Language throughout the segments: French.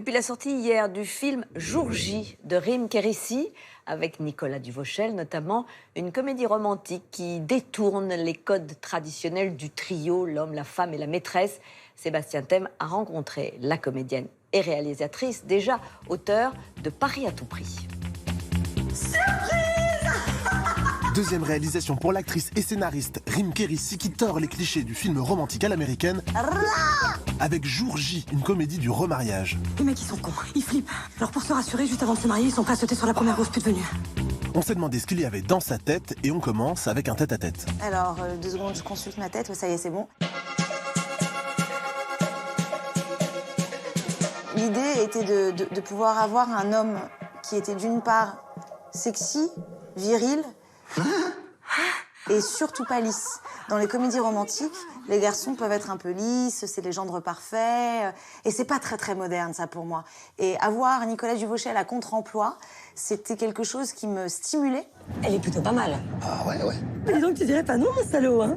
Et puis la sortie hier du film Jour J de Rim Kérissi, avec Nicolas Duvauchel notamment, une comédie romantique qui détourne les codes traditionnels du trio, l'homme, la femme et la maîtresse. Sébastien Thème a rencontré la comédienne et réalisatrice, déjà auteure de Paris à tout prix. Deuxième réalisation pour l'actrice et scénariste Rim Kérissi qui tord les clichés du film romantique à l'américaine avec Jour J, une comédie du remariage. Les mecs, ils sont cons, ils flippent. Alors pour se rassurer, juste avant de se marier, ils sont prêts à sauter sur la première grosse pute venue. On s'est demandé ce qu'il y avait dans sa tête et on commence avec un tête-à-tête. Alors, 2 secondes, je consulte ma tête, ça y est, c'est bon. L'idée était de pouvoir avoir un homme qui était d'une part sexy, viril, et surtout pas lisse. Dans les comédies romantiques, les garçons peuvent être un peu lisses, c'est les gendres parfaits, et c'est pas très très moderne ça pour moi. Et avoir Nicolas Duvauchel à contre-emploi, c'était quelque chose qui me stimulait. Elle est plutôt pas mal. Ah ouais. Mais dis donc, tu dirais pas non, mon salaud, hein.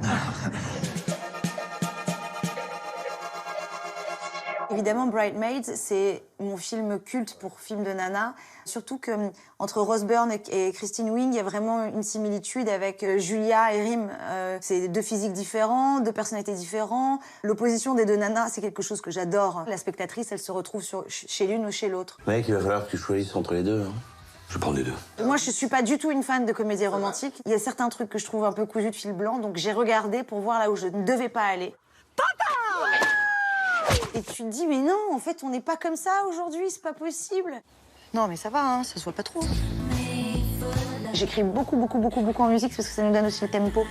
Évidemment, Bridesmaids, c'est mon film culte pour film de nana. Surtout que entre Rose Byrne et Christine Wing, il y a vraiment une similitude avec Julia et Rim. C'est 2 physiques différents, 2 personnalités différentes. L'opposition des 2 nanas, c'est quelque chose que j'adore. La spectatrice, elle se retrouve chez l'une ou chez l'autre. Mec, il va falloir que tu choisisses entre les deux. Hein. Je prends les deux. Moi, je suis pas du tout une fan de comédie romantique. Il y a certains trucs que je trouve un peu cousus de fil blanc, donc j'ai regardé pour voir là où je ne devais pas aller. Et tu te dis, mais non, en fait, on n'est pas comme ça aujourd'hui, c'est pas possible. Non, mais ça va, hein, ça se voit pas trop. J'écris beaucoup en musique parce que ça nous donne aussi le tempo.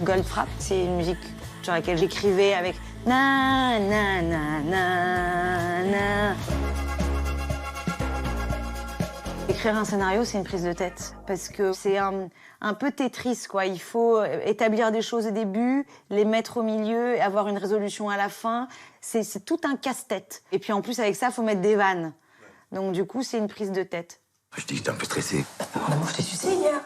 Goldfrapp, c'est une musique sur laquelle j'écrivais avec na na na na na. Écrire un scénario, c'est une prise de tête parce que c'est un peu Tetris, quoi. Il faut établir des choses au début, les mettre au milieu, et avoir une résolution à la fin. C'est tout un casse-tête. Et puis en plus, avec ça, il faut mettre des vannes. Donc du coup, c'est une prise de tête. Je dis que t'es un peu stressé. Maman, je t'ai sucé hier.